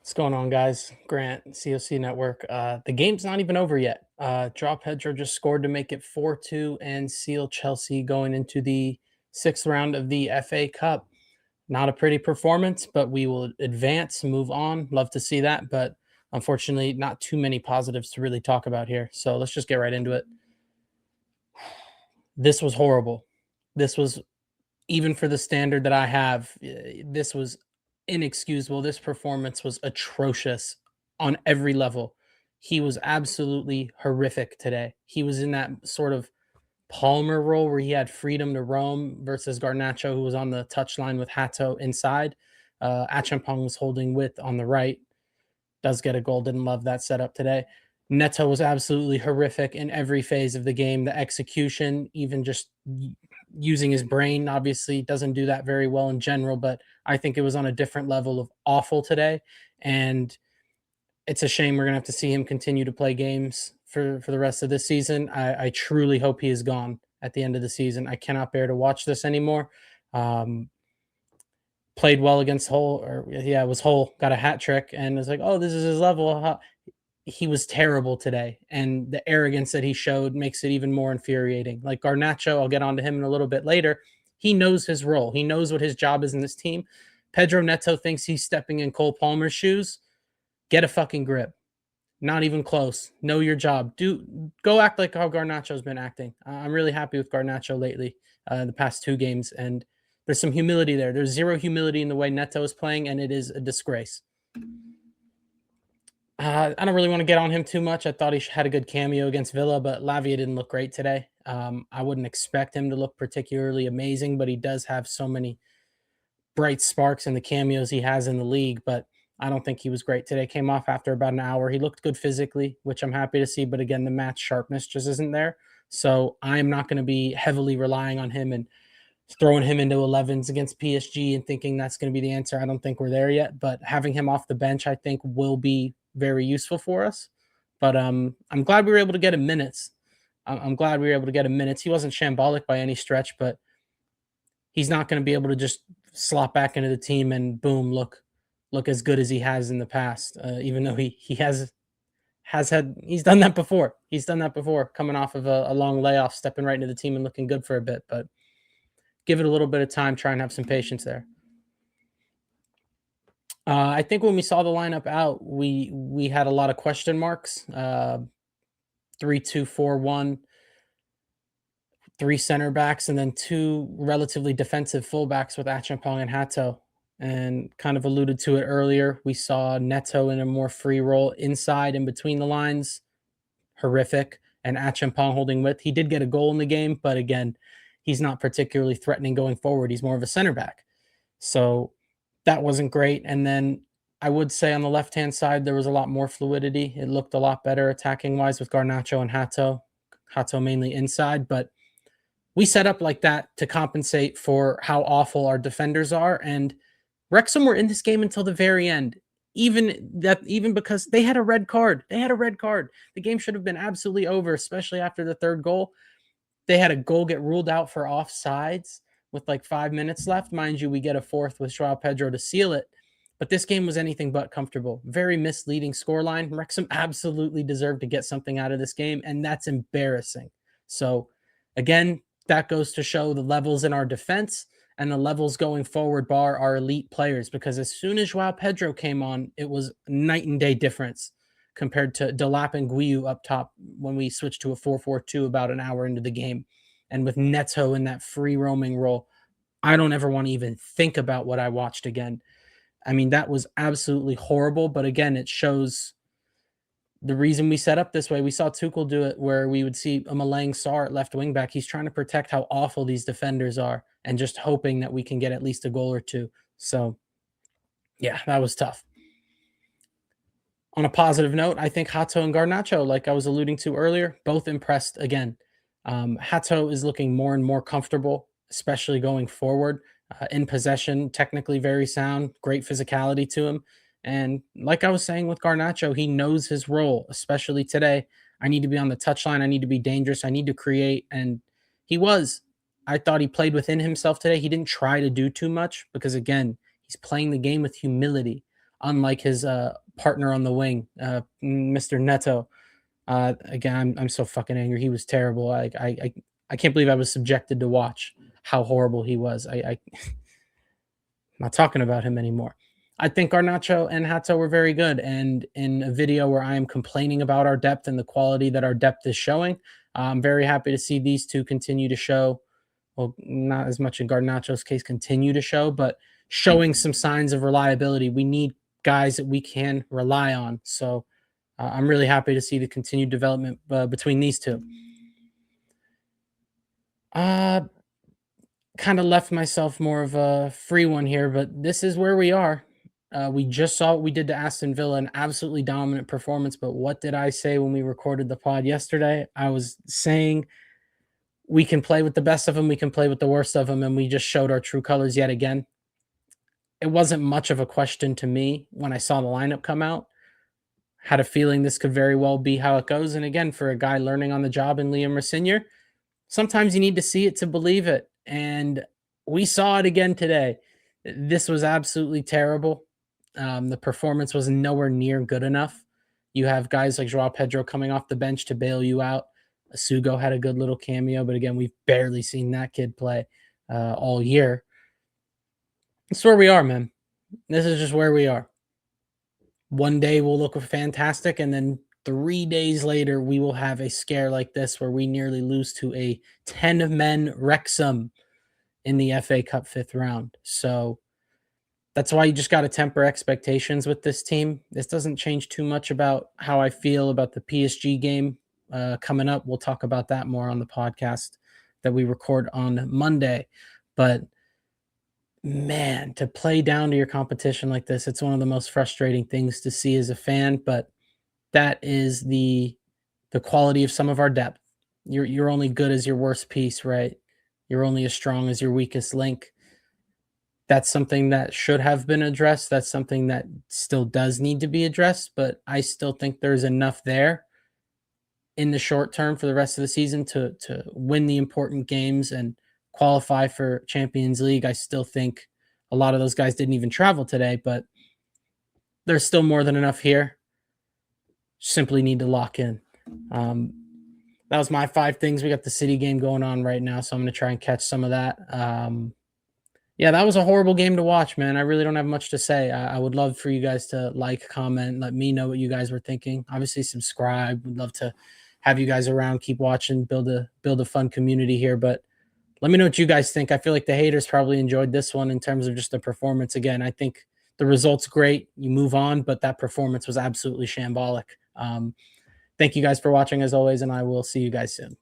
What's going on, guys? Grant, C.O.C. Network. The game's not even over yet. Pedro just scored to make it 4-2 and seal Chelsea going into the sixth round of the FA Cup. Not a pretty performance, but we will advance, move on. Love to see that, but unfortunately, not too many positives to really talk about here. So let's just get right into it. This was horrible. This was, even for the standard that I have, this was inexcusable. This performance was atrocious on every level. He was absolutely horrific today. He was in that sort of Palmer role where he had freedom to roam versus Garnacho, who was on the touchline with Hato inside. Achampong was holding width on the right. Does get a goal. Didn't love that setup today. Neto was absolutely horrific in every phase of the game. The execution, even just using his brain, obviously doesn't do that very well in general, but I think it was on a different level of awful today. And it's a shame we're going to have to see him continue to play games for the rest of this season. I truly hope he is gone at the end of the season. I cannot bear to watch this anymore. Played well against Hull, or yeah, it was Hull, got a hat trick, and it's like, oh, this is his level. He was terrible today, and the arrogance that he showed makes it even more infuriating. Like Garnacho, I'll get onto him in a little bit later. He knows his role. He knows what his job is in this team. Pedro Neto thinks he's stepping in Cole Palmer's shoes. Get a fucking grip. Not even close. Know your job. Go act like how Garnacho's been acting. I'm really happy with Garnacho lately, the past two games, and there's some humility there. There's zero humility in the way Neto is playing, and it is a disgrace. I don't really want to get on him too much. I thought he had a good cameo against Villa, but Lavia didn't look great today. I wouldn't expect him to look particularly amazing, but he does have so many bright sparks in the cameos he has in the league. But I don't think he was great today. Came off after about an hour. He looked good physically, which I'm happy to see. But again, the match sharpness just isn't there. So I'm not going to be heavily relying on him and throwing him into 11s against PSG and thinking that's going to be the answer. I don't think we're there yet, but having him off the bench, I think, will be very useful for us. But I'm glad we were able to get him minutes. I'm glad we were able to get him minutes. He wasn't shambolic by any stretch, but he's not going to be able to just slot back into the team and boom, look as good as he has in the past. Even though he has had, he's done that before. He's done that before, coming off of a long layoff, stepping right into the team and looking good for a bit. But give it a little bit of time, try and have some patience there. I think when we saw the lineup out, we had a lot of question marks. 3-2-4-1, three center backs, and then two relatively defensive fullbacks with Achampong and Hato. And kind of alluded to it earlier, we saw Neto in a more free role inside in between the lines. Horrific. And Achampong holding width. He did get a goal in the game, but again, he's not particularly threatening going forward. He's more of a center back. So that wasn't great. And then I would say on the left-hand side, there was a lot more fluidity. It looked a lot better attacking-wise with Garnacho and Hato. Hato mainly inside, but we set up like that to compensate for how awful our defenders are. And Wrexham were in this game until the very end. Even because they had a red card. The game should have been absolutely over, especially after the third goal. They had a goal get ruled out for offsides with like 5 minutes left. Mind you, we get a fourth with João Pedro to seal it. But this game was anything but comfortable. Very misleading scoreline. Wrexham absolutely deserved to get something out of this game, and that's embarrassing. So, again, that goes to show the levels in our defense and the levels going forward bar our elite players, because as soon as João Pedro came on, it was night and day difference compared to Delap and Guiu up top when we switched to a 4-4-2 about an hour into the game. And with Neto in that free roaming role, I don't ever want to even think about what I watched again. I mean, that was absolutely horrible. But again, it shows the reason we set up this way. We saw Tuchel do it where we would see a Malang Sarr at left wing back. He's trying to protect how awful these defenders are and just hoping that we can get at least a goal or two. So, yeah, that was tough. On a positive note, I think Hato and Garnacho, like I was alluding to earlier, both impressed again. Hato is looking more and more comfortable, especially going forward. In possession, technically very sound, great physicality to him. And like I was saying with Garnacho, he knows his role, especially today. I need to be on the touchline. I need to be dangerous. I need to create. And he was. I thought he played within himself today. He didn't try to do too much because, again, he's playing the game with humility. unlike his partner on the wing, Mr. Neto. Again, I'm so fucking angry. He was terrible. I can't believe I was subjected to watch how horrible he was. I'm not talking about him anymore. I think Garnacho and Hato were very good. And in a video where I am complaining about our depth and the quality that our depth is showing, I'm very happy to see these two continue to show. Well, not as much in Garnacho's case, continue to show, but showing some signs of reliability. We need guys that we can rely on. So I'm really happy to see the continued development between these two. Kind of left myself more of a free one here, but this is where we are. We just saw what we did to Aston Villa, an absolutely dominant performance. But what did I say when we recorded the pod yesterday? I was saying we can play with the best of them, we can play with the worst of them, and we just showed our true colors yet again. It wasn't much of a question to me when I saw the lineup come out. Had a feeling this could very well be how it goes. And again, for a guy learning on the job in Liam Rosenior, sometimes you need to see it to believe it. And we saw it again today. This was absolutely terrible. The performance was nowhere near good enough. You have guys like Joao Pedro coming off the bench to bail you out. Asugo had a good little cameo, but again, we've barely seen that kid play all year. It's where we are, man. This is just where we are. One day we'll look fantastic, and then 3 days later we will have a scare like this where we nearly lose to a 10-men Wrexham in the FA Cup 5th round. So that's why you just got to temper expectations with this team. This doesn't change too much about how I feel about the PSG game coming up. We'll talk about that more on the podcast that we record on Monday. But man, to play down to your competition like this, it's one of the most frustrating things to see as a fan. But that is the quality of some of our depth. You're only good as your worst piece, right? You're only as strong as your weakest link. That's something that should have been addressed. That's something that still does need to be addressed, but I still think there's enough there in the short term for the rest of the season to win the important games and qualify for Champions League. I still think a lot of those guys didn't even travel today, but there's still more than enough here. Simply need to lock in. That was my 5 things. We got the City game going on right now, so I'm going to try and catch some of that. Yeah, that was a horrible game to watch, man. I really don't have much to say. I would love for you guys to like, comment, let me know what you guys were thinking. Obviously, subscribe. We'd love to have you guys around, keep watching, build a fun community here. But let me know what you guys think. I feel like the haters probably enjoyed this one in terms of just the performance. Again, I think the result's great. You move on, but that performance was absolutely shambolic. Thank you guys for watching as always, and I will see you guys soon.